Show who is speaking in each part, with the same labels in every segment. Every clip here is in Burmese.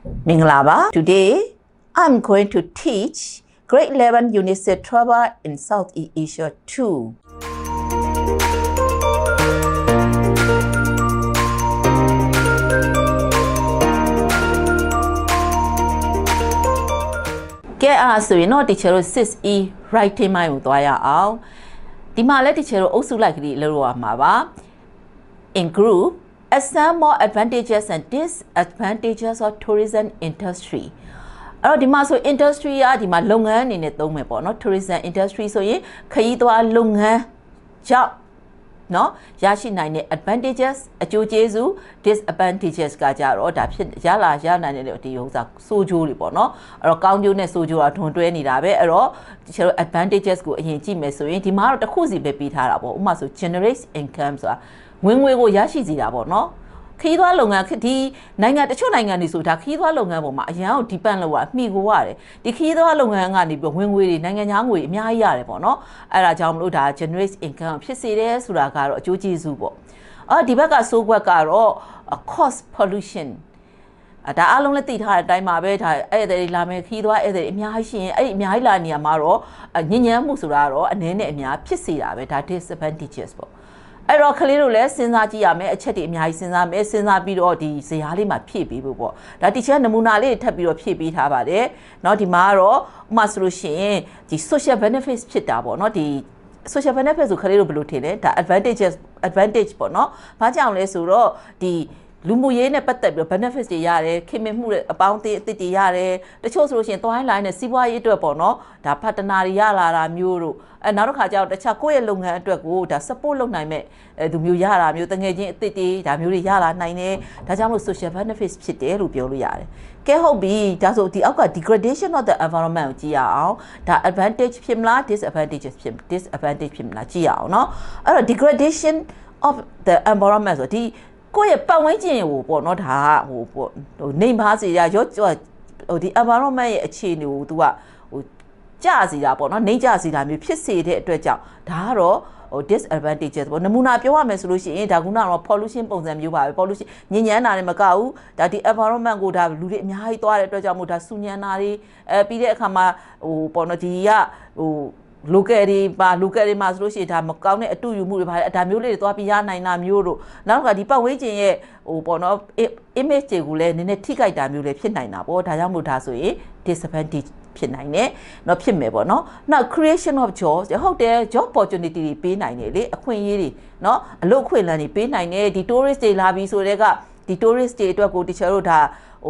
Speaker 1: Minglaba. Today, I'm going to teach grade 11 Unit C Travel in Southeast Asia 2. Get us so you know teacher 6E writing my udwaya out. The Malay teacher also likely lower maba. In group, some more advantages and disadvantages of tourism industry. အဲ့တော့ဒီမှာဆို industry ကဒီမှာလုပ်ငန်းအနေနဲ့သုံးမယ်ပေါ့နော် tourism industry ဆိုရင်ခရီးသွားလုပ်ငန်းကြောင့်နော်ရရှိနိုင်တဲ့ advantages အကျိုးကျေးဇူး disadvantages ကကြတော့ဒါဖြစ်ရနိုင်တဲ့ဒီဥစ္စာဆိုးကျိုးတွေပေါ့နော်အဲ့တော့ကောင်းကျိုးနဲ့ဆိုးကျိုးကထွန်တွဲနေတာပဲအဲ့တော့ကျတော့ advantages ကိုအရင်ကြည့်မယ်ဆိုရင်ဒီမှာတော့တစ်ခုစီပဲပြီးထားတာပေါ့ဥပမာဆို generate income ဆိုတာဝင်ငွေကိုရရှိစေတာပေါ့နော်ခီးသွားလုပ်ငန်းဒီနိုင်ငံတချို့နိုင်ငံတွေဆိုတာခီးသွားလုပ်ငန်းပေါ်မှာအရန်ကို depend လုပ်ရအမိကိုရတယ်ဒီခီးသွားလုပ်ငန်းကနေပြီးဝင်ငွေတွေနိုင်ငံခြားငွေအများကြီးရတယ်ပေါ့နော်အဲ့ဒါကြောင့်မလို့ဒါ generate income ဖြစ်စေတယ်ဆိုတာကတော့အကျိုးကျေးဇူးပေါ့ဒီဘက်ကဆိုးကွက်ကတော့ cost pollution ဒါအားလုံးလည်းသိထားတဲ့အတိုင်းမှာပဲဒါအဲ့ဒါတွေလာမယ်ခီးသွားအဲ့ဒါတွေအများကြီးရှိရင်အဲ့ဒီအများကြီးလာနေရမှာတော့ညဉ့်ညမ်းမှုဆိုတာတော့အနည်းနဲ့အများဖြစ်စေတာပဲဒါ disadvantages ပေါ့အဲ့တော့ကလေးတို့လည်းစဉ်းစားကြည့်ရမယ်အချက်တွေအများကြီးစဉ်းစားမယ်စဉ်းစားပြီးတော့ဒီဇယားလေးမှာဖြည့်ပေးဖို့ပေါ့ဒါတီချာနမူနာလေးထပ်ပြီးတော့ဖြည့်ပေးထားပါတယ်เนาะဒီမှာကတော့ဥပမာဆိုလို့ရှိရင်ဒီ social benefits ဖြစ်တာပေါ့เนาะဒီ social benefits ဆိုကလေးတို့ဘယ်လိုထင်လဲဒါ advantage ပေါ့เนาะဘာကြောင့်လဲဆိုတော့ဒီလူမှုရေးနဲ့ပတ်သက်ပြီး benefits တွေရတယ်ခင်မင်မှုအပေါင်းအသင်းအသစ်တွေရတယ်တချို့ဆိုလို့ရှိရင်သွားလိုင်းနဲ့စီးပွားရေးအတွက်ပေါ့နော်ဒါ partner တွေရလာတာမျိုးတို့နောက်တစ်ခါကျတော့တခြားကိုယ့်ရဲ့လုပ်ငန်းအတွက်ကိုဒါ support လုပ်နိုင်မဲ့သူမျိုးရတာမျိုးတငယ်ချင်းအသစ်တွေဒါမျိုးတွေရလာနိုင်တယ်ဒါကြောင့်မို့ social benefits ဖြစ်တယ်လို့ပြောလို့ရတယ်ကဲဟုတ်ပြီဒါဆိုဒီအောက်က degradation of the environment ကိုကြည့်ရအောင်ဒါ advantage ဖြစ်မလား disadvantage ဖြစ်မလားကြည့်ရအောင်เนาะအဲ့တော့ degradation of the environment ဆိုဒီကိုယ့်ရဲ့ပတ်ဝန်းကျင်ကိုပေါ့နော်ဒါပေါ့နေပါစေရရောဒီ environment ရဲ့အခြေအနေကို तू ကကြစီတာပေါ့နော်နေကြစီတာမျိုးဖြစ်စေတဲ့အတွက်ကြောင့်ဒါကတော့disadvantages ပေါ့နမူနာပြောရမယ်ဆိုလို့ရှိရင်ဒါကတော့ pollution ပုံစံမျိုးပါပဲ pollution ညဉ့်ညမ်းတာနဲ့မကဘူးဒါဒီ environment ကိုဒါလူတွေအများကြီးသွားတဲ့အတွက်ကြောင့်မို့ဒါဆူညံတာတွေပြီးတဲ့အခါမှာပေါ့နော်ဒီကlocal တွေမှာဆိုလို့ရှိရင်ဒါမကောင်းတဲ့အတူယူမှုတွေပါတယ်ဒါမျိုးလေးတွေသွားပြီးရနိုင်တာမျိုးတို့နောက်ကဒီပတ်ဝန်းကျင်ရဲ့ပေါ့နော် image တွေကိုလည်းနည်းနည်းထိခိုက်တာမျိုးလည်းဖြစ်နိုင်တာပေါ့ဒါကြောင့်မို့ဒါဆိုရင် disadvantage ဖြစ်နိုင်တယ်เนาะဖြစ်မယ်ပေါ့เนาะ now creation of jobs ဟုတ်တယ် job opportunity တွေပေးနိုင်တယ်လေအခွင့်အရေးတွေเนาะအလုပ်ခွင့်လန်းတွေပေးနိုင်တယ်ဒီ tourist တွေလာပြီးဆိုတဲ့ကဒီ tourist တွေအတွက်ကိုတချို့တို့ဒါ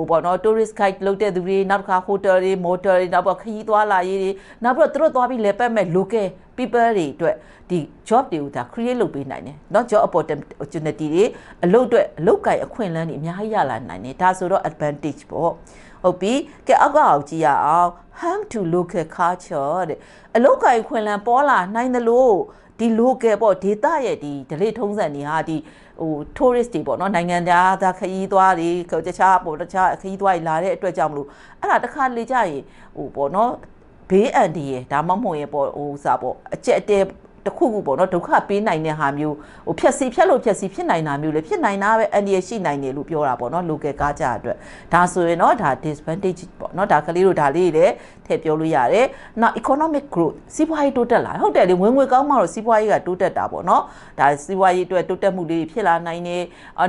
Speaker 1: ပေါ့နော် tourist guide လုပ်တဲ့သူတွေနောက်တစ်ခါ hotel တွေ motel တွေနောက်ပြီးခရီးသွားလာရေးတွေနောက်ပြီးတော့သူတို့သွားပြီးလဲပတ်မဲ့ local people တွေအတွက်ဒီ job တွေကိုဒါ create လုပ်ပေးနိုင်တယ်เนาะ job opportunity တွေအလုပ်အတွက်အလုပ်ကိုင်အခွင့်အလမ်းတွေအများကြီးရလာနိုင်တယ်ဒါဆိုတော့ advantage ပေါ့ဟုတ်ပြီကဲအောက်ကအောင်ကြည့်ရအောင် harm to local culture တဲ့အလုပ်ကိုင်ခွင့်လန်းပေါ်လာနိုင်တယ်လို့ဒီ local ပေါ့ဒေသရဲ့ဒီဒလိထုံးစံတွေဟာဒီtourist တွေပေါ့နော်နိုင်ငံသားခရီးသွားတွေတခြားခရီးသွားတွေလာတဲ့အတွက်ကြောင့်မလို့အဲ့ဒါတစ်ခါလေကြရင်ပေါ့နော်ဘေးအန္တရာယ်ဒါမှမဟုတ်ရင်ပေါ့စားပေါ့အကျက်အတဲတခုခုပေါ့နော်ဒုက္ခပေးနိုင်တဲ့ဟာမျိုးဖြက်စီဖြစ်နိုင်တာမျိုးလေဖြစ်နိုင်တာပဲအန္တရာယ်ရှိနိုင်တယ်လို့ပြောတာပေါ့နော် local ကားကြအတွက်ဒါဆိုရင်တော့ဒါ disadvantage ပေါ့နော်ဒါကလေးတို့ဒါလေးတွေလည်းထည့်ပြောလို့ရတယ်နောက် economic growth စီးပွားရေးတိုးတက်လာဟုတ်တယ်လေဝင်ငွေကောင်းမှတော့စီးပွားရေးကတိုးတက်တာပေါ့နော်ဒါစီးပွားရေးအတွက်တိုးတက်မှုလေးဖြစ်လာနိုင်တယ်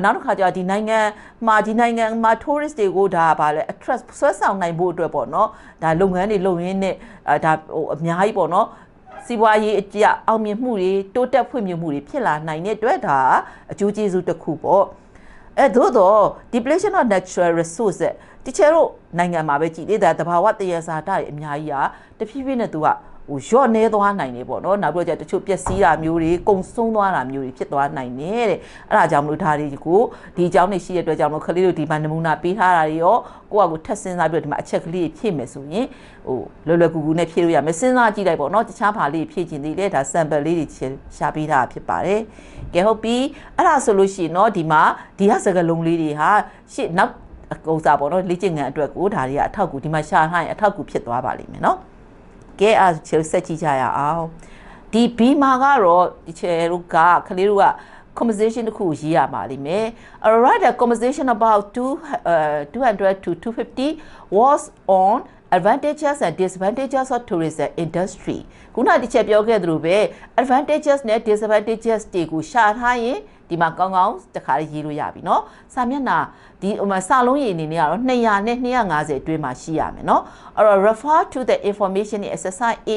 Speaker 1: နောက်တစ်ခါကျဒီနိုင်ငံမှာ tourist တွေကိုဒါဗာလဲ attract ဆွဲဆောင်နိုင်ဖို့အတွက်ပေါ့နော်ဒါလုပ်ငန်းတွေလုပ်ရင်းနဲ့ဒါအများကြီးပေါ့နော်စီးပွားရေးအကျအောင်မြင်မှုတွေတိုးတက်ဖွံ့ဖြိုးမှုတွေဖြစ်လာနိုင်တဲ့အတွက်ဒါအကျိုးကျေးဇူးတစ်ခုပေါ့သို့တော့ depletion of natural resources တချို့တို့နိုင်ငံမှာပဲကြည်လေဒါတဘာဝတယစာတတွေအများကြီးတဖြည်းဖြည်းနဲ့သူကရော့နေသွားနိုင်တယ်ပေါ့နော်နောက်ပြီးတော့တချို့ပျက်စီးတာမျိုးတွေကုံဆုံးသွားတာမျိုးတွေဖြစ်သွားနိုင်တယ်တဲ့အဲ့ဒါကြောင့်မလို့ဒါတွေကိုဒီအကြောင်းတွေရှိတဲ့အတွက်ကြောင့်မလို့ခလေးတို့ဒီမှာနမူနာပေးထားတာတွေရောကိုယ့်အကူထပ်စဉ်းစားပြီးတော့ဒီမှာအချက်ကလေးဖြည့်မယ်ဆိုရင်လွယ်လွယ်ကူကူနဲ့ဖြည့်လို့ရမယ်စဉ်းစားကြည့်လိုက်ပေါ့နော်တခြားဘာလေးဖြည့်ခြင်းသေးလဲဒါ sample လေးတွေရှာပေးတာဖြစ်ပါတယ်ကဲဟုတ်ပြီအဲ့ဒါဆိုလို့ရှိရင်เนาะဒီမှာဒီစကားလုံးလေးတွေဟာရှေ့နောက်ဥစားပေါ့နော်လေ့ကျင့်ခန်းအတွက်ကိုဒါတွေကအထောက်ကူဒီမှာရှာထားရင်အထောက်ကူဖြစ်သွားပါလိမ့်မယ်เนาะကဲဆက်ကြည့်ကြရအောင်ဒီ B မှာကတော့ဒီချေတို့ကကလေးတို့က conversation တစ်ခုရေးရမှာလိမ့်မယ် Alright, a conversation about 200 to 250 was on advantages and disadvantages of tourism industry ခုနတစ်ချက်ပြောခဲ့သလိုပဲ advantages နဲ့ disadvantages တွေကိုရှာထားရင်ဒီမှာကောင်းကောင်းတခါရေးလို့ရပြီเนาะစာမျက်နှာဒီစာလုံးရည်အနေနဲ့ကတော့200နဲ့250အတွင်းမှာရှိရမယ်เนาะအဲ့တော့ refer to the information in exercise A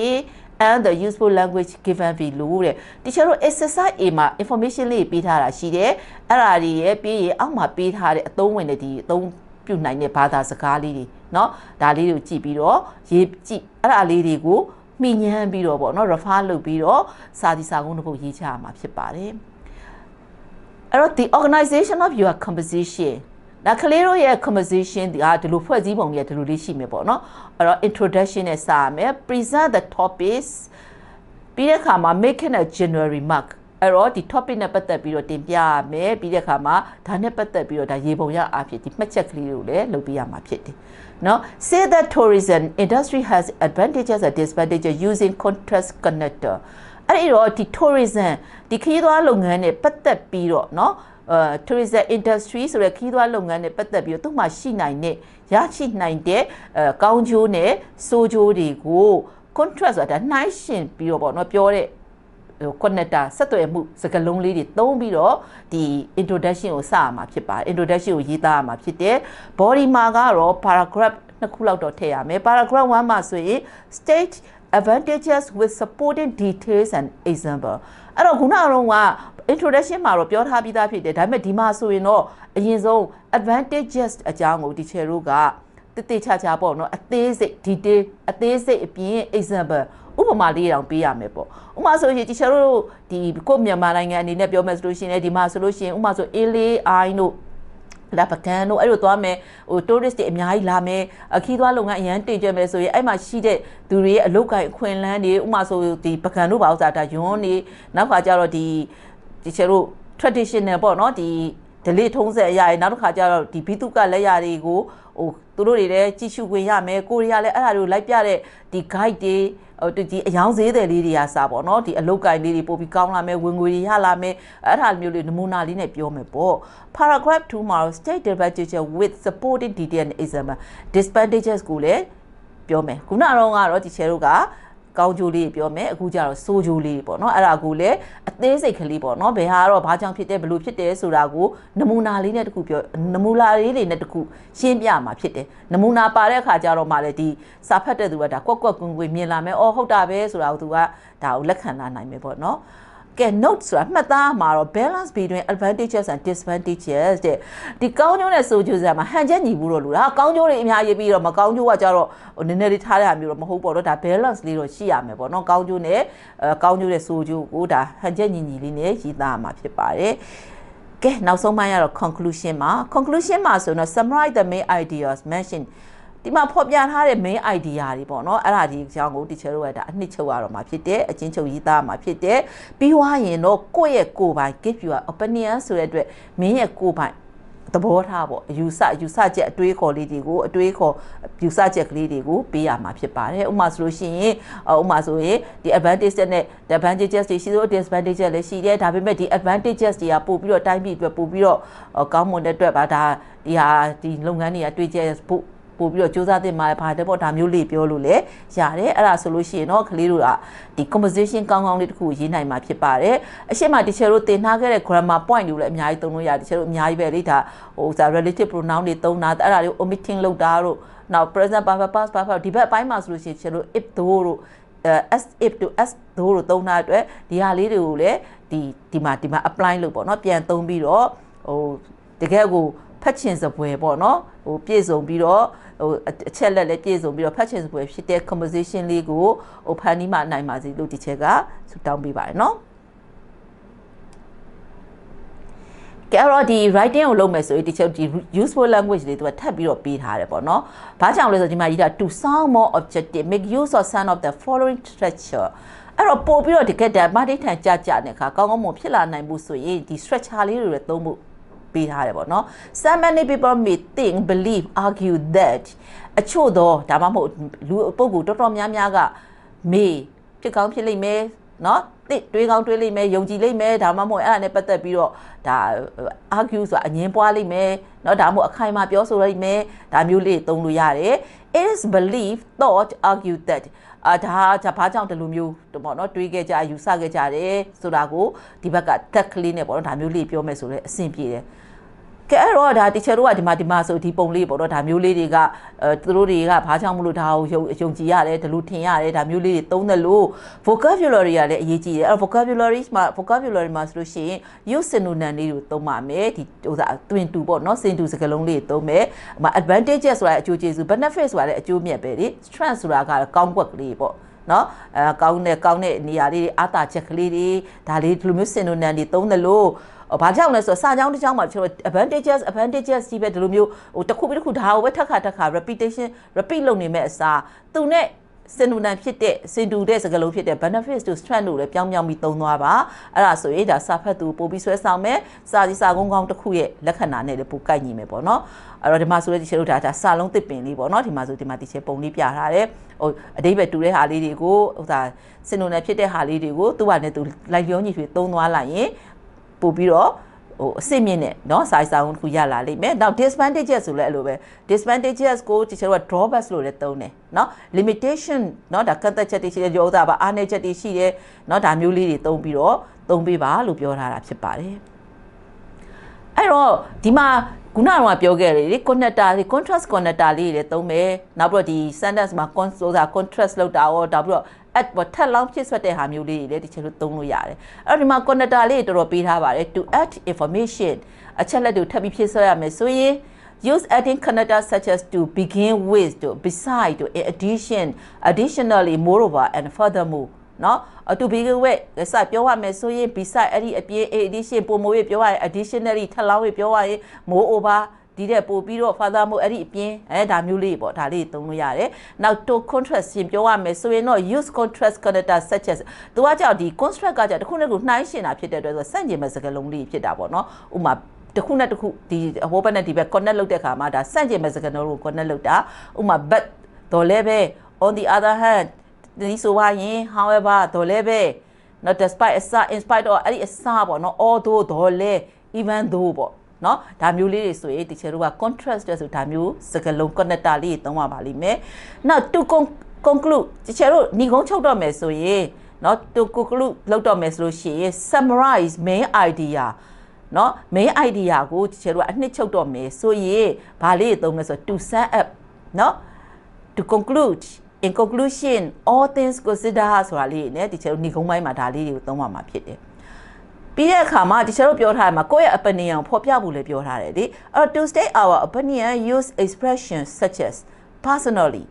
Speaker 1: and the useful language given below တဲ့တချို့တို့ exercise A မှာ information လေးပေးထားတာရှိတယ်အဲ့ဒါတွေရဲ့ပြီးရင်အောက်မှာပေးထားတဲ့အသုံးဝင်တဲ့ဒီအသုံးပြုနိုင်တဲ့ဘာသာစကားလေးတွေเนาะဒါလေးတွေကိုကြည့်ပြီးတော့ရေးကြည့်အဲ့ဒါလေးတွေကိုမိညမ်းပြီးတော့ပေါ့เนาะ refer လုပ်ပြီးတော့စာဒီစာကုန်းတစ်ပုဒ်ရေးချရမှာဖြစ်ပါတယ်အဲ့တော့ the organization of your composition ဒါကလေးတို့ရဲ့ composition ဒီလိုဖွဲ့စည်းပုံကြီးဒီလိုလေးရှိမယ်ပေါ့နော်အဲ့တော့ introduction နဲ့စရမယ် present the topics ပြီးတဲ့အခါမှာ making a general remark အဲ့တော့ဒီ topic နဲ့ပတ်သက်ပြီးတော့တင်ပြရမယ်ပြီးတဲ့အခါမှာဒါနဲ့ပတ်သက်ပြီးတော့ဒါရေပုံရအဖြစ်ဒီမှတ်ချက်ကလေးတွေကိုလည်းလုပ်ပြရမှာဖြစ်တယ်နော် say that tourism industry has advantages and disadvantages using contrast connector အဲ့တော့ဒီ tourism ဒီခရီးသွားလုပ်ငန်းနဲ့ပတ်သက်ပြီးတော့เนาะtourism industry ဆိုတဲ့ခရီးသွားလုပ်ငန်းနဲ့ပတ်သက်ပြီးတော့သူ့မှာရှိနိုင်တဲ့ရရှိနိုင်တဲ့ကောင်းကျိုးနဲ့ဆိုးကျိုးတွေကို contrast ဆိုတာနှိုင်းယှဉ်ပြီးတော့ပေါ့เนาะပြောတဲ့connector ဆက်သွယ်မှုစကားလုံးလေးတွေသုံးပြီးတော့ဒီ introduction ကိုစရမှာဖြစ်ပါတယ် introduction ကိုရေးသားရမှာဖြစ်တယ် body မှာကတော့ paragraph နှစ်ခုလောက်တော့ထည့်ရမယ် paragraph 1မှာဆိုရင် state advantages with supporting details and example အဲ့တော့ခုနကတော့က introduction မှာတော့ပြောထားပြီးသားဖြစ်တယ်ဒါပေမဲ့ဒီမှာဆိုရင်တော့အရင်ဆုံး advantages အကြောင်းကိုဒီချေတို့ကတိတိကျကျပေါ့နော်အသေးစိတ် detail အသေးစိတ်အပြင် example ဥပမာလေးတောင်ပေးရမယ်ပေါ့ဥပမာဆိုရင်ဒီချေတို့ဒီကိုမြန်မာနိုင်ငံအနေနဲ့ပြောမယ်ဆိုလို့ရှိရင်ဒီမှာဆိုလို့ရှိရင်ဥပမာဆို ALI တို့လာပကံတို့အဲ့လိုသွားမယ်ဟို tourist တွေအများကြီးလာမယ်ခီးသွားလုပ်ငန်းအရန်တင်ကြမယ်ဆိုရင်အဲ့မှာရှိတဲ့သူတွေရဲ့အလုပ်ကိုင်အခွင့်အလမ်းတွေဥပမာဆိုဒီပကံတို့ပါဥစ္စာဒါယွန်းနေနောက်ခါကျတော့ဒီချေတို့ traditional ပေါ့နော်ဒီဒလေးထုံးစက်အရာတွေနောက်တစ်ခါကျတော့ဒီဘီတုကလက်ရာတွေကိုဟိုသူတို့တွေလည်းကြည့်ရှုခွင့်ရမယ်ကိုရီးယားလည်းအဲ့ဒါတွေကိုလိုက်ပြတဲ့ဒီ guide တွေဒီအယောင်ဈေးတယ်လေးတွေကစပေါ့နော်ဒီအလုတ်ကိုင်လေးတွေပို့ပြီးကောင်းလာမယ်ဝင်ငွေတွေရလာမယ်အဲ့ဒါမျိုးလေးနမူနာလေးနဲ့ပြောမယ်ပေါ့ paragraph 2 မှာ state advantages with supporting detail and example disadvantages ကိုလည်းပြောမယ်ခုနကတော့ဒီချဲတို့ကကောင်းကျိုးလေးပြောမယ်အခုကျတော့ဆိုးကျိုးလေးပေါ့နော်အဲ့ဒါကိုလည်းအသေးစိတ်ကလေးပေါ့နော်ဘယ်ဟာကတော့ဘာကြောင့်ဖြစ်တယ်ဘယ်လိုဖြစ်တယ်ဆိုတာကိုနမူနာလေးနဲ့တခုပြောနမူနာလေးတွေနဲ့တခုရှင်းပြမှာဖြစ်တယ်နမူနာပါတဲ့အခါကျတော့မှလည်းဒီစာဖတ်တဲ့သူကဒါကွက်ကွက်ကွင်းကွင်းမြင်လာမယ်အော်ဟုတ်တာပဲဆိုတာကိုသူကဒါကိုလက်ခံလာနိုင်မယ်ပေါ့နော်ကဲ note ဆိုတာမှတ်သားမှာတော့ balance between advantages and disadvantages တဲ့ဒီကောင်းကျိုးနဲ့ဆိုးကျိုးစရာမှာဟန်ချက်ညီဘူးတော့လို့ဒါကောင်းကျိုးတွေအများကြီးပြီးတော့မကောင်းကျိုးကကြတော့နည်းနည်းလေးထားရမျိုးတော့မဟုတ်ပေါ့တော့ဒါ balance လေးတော့ရှိရမယ်ပေါ့နော်ကောင်းကျိုးနဲ့ဆိုးကျိုးကိုဒါဟန်ချက်ညီလေးနဲ့ရေးသားမှာဖြစ်ပါတယ်ကဲနောက်ဆုံးပိုင်းကတော့ conclusion မှာဆိုတော့ summarize the main ideas mentionedဒီမှာဖော်ပြထားတဲ့ main idea တွေပေါ့နော်အဲ့ဒါဒီအကြောင်းကို teacher တို့ကဒါအနှစ်ချုပ်ရတော့မှာဖြစ်တယ်အချင်းချုပ်ရေးသားမှာဖြစ်တယ်ပြီးွားရင်တော့ကိုယ့်ရဲ့ကိုယ်ပိုင် give your opinion ဆိုတဲ့အတွက်မင်းရဲ့ကိုယ်ပိုင်သဘောထားပေါ့ယူဆချက်အတွေးခေါ်လေးတွေကိုအတွေးခေါ်ယူဆချက်ကလေးတွေကိုပေးရမှာဖြစ်ပါတယ်ဥပမာဆိုလို့ရှိရင်ဒီ advantages နဲ့ disadvantages တွေရှိသလို disadvantages လည်းရှိတယ်ဒါပေမဲ့ဒီ advantages တွေကပို့ပြီးတော့တိုင်းပြည်အတွက်ပို့ပြီးတော့ကောင်းမွန်တဲ့အတွက်ပါဒါဒီလုပ်ငန်းတွေကတွေးကြဖို့ပို့ပြီးတော့စူးစမ်းသင့်ပါတယ်ပါတယ်ပေါ့ဒါမျိုးလေးပြောလို့လည်းရတယ်အဲ့ဒါဆိုလို့ရှိရင်တော့ကလေးတို့ကဒီ composition ကောင်းကောင်းလေးတစ်ခုရေးနိုင်မှာဖြစ်ပါတယ်အရှိမ teacher တို့သင်ထားခဲ့တဲ့ grammar point တွေလည်းအများကြီးသုံးလို့ရတယ် teacher တို့အများကြီးပဲလေဒါrelative pronoun တွေသုံးတာအဲ့ဒါတွေ omitting လုပ်တာတို့နောက် present perfect past perfect ဒီဘက်အပိုင်းမှာဆိုလို့ရှိရင် teacher တို့ if though တို့as if to as though တို့သုံးတာအတွက်ဒီဟာလေးတွေကိုလည်းဒီမှာ apply လုပ်ပေါ့နော်ပြန်သုံးပြီးတော့တကယ်ကိုဖတ်ချင်စပွဲပေါ့နော်ပြည့်စုံပြီးတော့အချက်လက်လည်းပြည့်စုံပြီးတော့ဖတ်ချင်စပွဲဖြစ်တဲ့ composition လေးကိုဖန်တီးမှနိုင်ပါစေလို့ဒီချက်ကဆူတောင်းပေးပါတယ်နော်ကဲတော့ဒီ writing ကိုလုပ်မယ်ဆိုရင်ဒီချက်ဒီ useful language လေးသူကထပ်ပြီးတော့ပေးထားတယ်ပေါ့နော်ဘာကြောင့်လဲဆိုတော့ဒီမှာရေးတာ to sound more objective make use of some of the following structure အဲ့တော့ပို့ပြီးတော့ဒီကက်တာမတိထန်ကြတဲ့အခါကောင်းကောင်းမွန်ဖြစ်လာနိုင်မှုဆိုရင်ဒီ structure လေးတွေလည်းသုံးဖို့ပေးထားတယ်ပေါ့နော် Some many people may think believe argue that အချို့တော့ဒါမှမဟုတ်လူပုဂ္ဂိုလ်တော်တော်များများက may ဖြစ်ကောင်းဖြစ်လိမ့်မယ် နော်တိတွေးကောင်းတွေးလိမ့်မယ်ယုံကြည်လိမ့်မယ်ဒါမှမဟုတ်အဲ့ဒါနဲ့ပတ်သက်ပြီးတော့ဒါ argue ဆိုတာအငင်းပွားလိမ့်မယ်နော်ဒါမှမဟုတ်အခိုင်အမာပြောဆိုလိမ့်မယ်ဒါမျိုးလေးသုံးလို့ရတယ် it is believed thought argue that ဒါဘာကြောင့်ဒီလိုမျိုးပေါ့နော်တွေးခဲ့ကြယူဆခဲ့ကြတယ်ဆိုတာကိုဒီဘက်က that ကလေးနဲ့ပေါ့နော်ဒါမျိုးလေးပြောမယ်ဆိုလဲအဆင်ပြေတယ်ကဲအဲ့တော့ဒါတီချာတို့ကဒီမှာဆိုဒီပုံလေးပေါ့နော်ဒါမျိုးလေးတွေကသူတို့တွေကဘာကြောင့်မလို့ဒါကိုယုံကြည်ရတယ်ဒီလိုထင်ရတယ်ဒါမျိုးလေးတွေသုံးတယ်လို့ vocabulary ကလည်းအရေးကြီးတယ်အဲ့ vocabulary မှာဆိုလို့ရှိရင် use synonym လေးကိုသုံးပါမယ်ဒီဟိုဒါတွင်တူပေါ့နော်စင်တူစကားလုံးလေးသုံးမယ်ဟို advantages ဆိုတာအကျိုးကျေးဇူး benefit ဆိုတာလည်းအကျိုးမြတ်ပဲလေ strength ဆိုတာကကောင်းကွက်ကလေးပေါ့နော်ကောင်းတဲ့နေရာလေးတွေအားသာချက်ကလေးတွေဒါလေးဒီလိုမျိုး synonym တွေသုံးတယ်လို့ဘာကြောင့်လဲဆိုတော့စာကြောင်းတစ်ကြောင်းမှာကျွန်တော် advantages ကြီးပဲဒီလိုမျိုးဟိုတစ်ခုပြီးတစ်ခုဒါကိုပဲထပ်ခါ repeat လုပ်နေမဲ့အစားသူနဲ့စင်တူနံဖြစ်တဲ့စင်တူတဲ့စကားလုံးဖြစ်တဲ့ benefits to strength လို့လည်းပြောင်းပြီးသုံးသွားပါအဲ့ဒါဆိုရင်ဒါစာဖတ်သူပို့ပြီးဆွဲဆောင်မယ်စာကုန်းကောင်းတစ်ခုရဲ့လက္ခဏာနဲ့လည်းပိုကိုက်ညီမယ်ပေါ့နော်အဲ့တော့ဒီမှာဆိုလည်းဒီချေတို့ဒါစာလုံးတစ်ပင်လေးပေါ့နော်ဒီမှာဆိုဒီချေပုံလေးပြထားတယ်ဟိုအတိပ္ပယ်တူတဲ့ဟာလေးတွေကိုဟိုဒါစင်တူနံဖြစ်တဲ့ဟာလေးတွေကိုသူ့ဟာနဲ့သူလိုက်လျောညီဖြစ်သုံးသွားလိုက်ရင်ပို့ပြီးတော့ဟိုအစစ်မြင့်နဲ့เนาะစာကုန်းတစ်ခုရလာလိမ့်မယ်နောက် disadvantages ဆိုလည်းအဲ့လိုပဲ disadvantages ကိုတချို့က drawbacks လို့လည်းသုံးတယ်เนาะ limitation เนาะဒါကန့်သက်ချက်တွေရှိတယ်ရောသားပါအားနည်းချက်တွေရှိတယ်เนาะဒါမျိုးလေးတွေသုံးပေးပါလို့ပြောထားတာဖြစ်ပါတယ်အဲ့တော့ဒီမှာခုနကတော့ပြောခဲ့တယ်လေ connector လေး contrast connector လေးတွေသုံးမယ်နောက်ပြီးတော့ဒီ sentence မှာ contrast လောက်တာရောဒါပြီးတော့at ထက်လောင်းဖြစ်ဆွတ်တဲ့ဟာမျိုးလေးတွေလည်းတချို့သုံးလို့ရတယ်အဲ့တော့ဒီမှာ connector လေးတော်တော်ပေးထားပါတယ် to add information အချက်လက်တွေထပ်ပြီးဖြစ်ဆွတ်ရမယ်ဆိုရင် use adding connectors such as to begin with to beside to in addition additionally moreover and furthermore နော် to begin with စပြောရမယ်ဆိုရင် beside အဲ့ဒီအပြင် addition ပုံမိုးပြောရရင် additionally ထပ်လောင်းပြောရရင် moreover ဒီတဲ့ပို့ပြီးတော့ furthermore အဲ့ဒီအပြင်ဒါမျိုးလေးပေါ့ဒါလေးသုံးလို့ရတယ်နောက် to contrast ရှင်ပြောရမယ်ဆိုရင်တော့ use contrast connector such as သူကကြောက်ဒီ construct ကကြောက်တစ်ခုနဲ့တစ်ခုနှိုင်းရှင်တာဖြစ်တဲ့အတွက်ဆိုဆန့်ကျင်မဲ့စကားလုံးလေးဖြစ်တာပေါ့နော်ဥမာတစ်ခုနဲ့တစ်ခုဒီဟိုဘက်နဲ့ဒီဘက် connect လုပ်တဲ့အခါမှာဒါဆန့်ကျင်မဲ့စကားလုံးကို connect လုပ်တာဥမာ but တော့လည်းပဲ on the other hand ဒီဆိုပါရင် however တော့လည်းပဲ not despite in spite of အဲ့ဒီအစားပေါ့နော် although တော့လည်း even though ပေါ့နော်ဒါမျိုးလေးတွေဆိုရင်တချို့တို့က contrast တဲ့ဆိုဒါမျိုးစကားလုံး connector လေးသုံးပါလိမ့်မယ်နောက် to conclude တချို့တို့ညီကုန်းချုပ်တော့မယ်ဆိုရင်နော် to conclude လောက်တော့မယ်ဆိုလို့ရှိရင် summarize main idea နော် main idea ကိုတချို့တို့ကအနှစ်ချုပ်တော့မယ်ဆိုရင်ဘာလေးသုံးလဲဆို to sum up နော် to conclude in conclusion all things consider ဆိုတာလေးနဲ့တချို့ညီကုန်းပိုင်းမှာဒါလေးတွေကိုသုံးပါမှာဖြစ်တယ်ပြီးတဲ့အခါမှာတချို့တို့ပြောထားတယ်မှာကိုယ့်ရဲ့ opinion ကိုဖော်ပြဖို့လည်းပြောထားတယ်လေအဲ့တော့ to state our opinion use expressions such as personally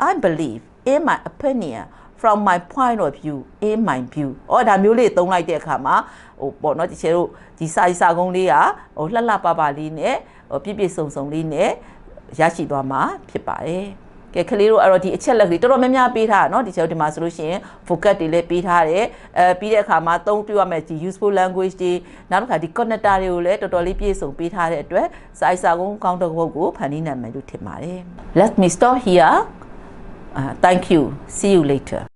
Speaker 1: I believe in my opinion from my point of view in my view ဒါမျိုးလေးသုံးလိုက်တဲ့အခါမှာဟိုပေါ့နော်တချို့တို့ဒီစာကုန်းလေးကဟိုလှပပလေးနဲ့ဟိုပြည့်စုံလေးနဲ့ရရှိသွားမှာဖြစ်ပါတယ်ကဲကလေးတို့အဲ့တော့ဒီအချက်လက်ကလေးတော်တော်များများပေးထားတာเนาะဒီချက်ဒီမှာဆိုလို့ရှိရင် focus တွေလည်းပေးထားတယ်ပြီးတဲ့အခါမှာသုံးပြရမယ်ဒီ useful language တွေနောက်တစ်ခါဒီ connector တွေကိုလည်းတော်တော်လေးပြည့်စုံပေးထားတဲ့အတွက်စာကုန်းကောင်းတစ်ခုကိုဖန်တီးနိုင်မယ်လို့ထင်ပါတယ် Let me stop here thank you see you later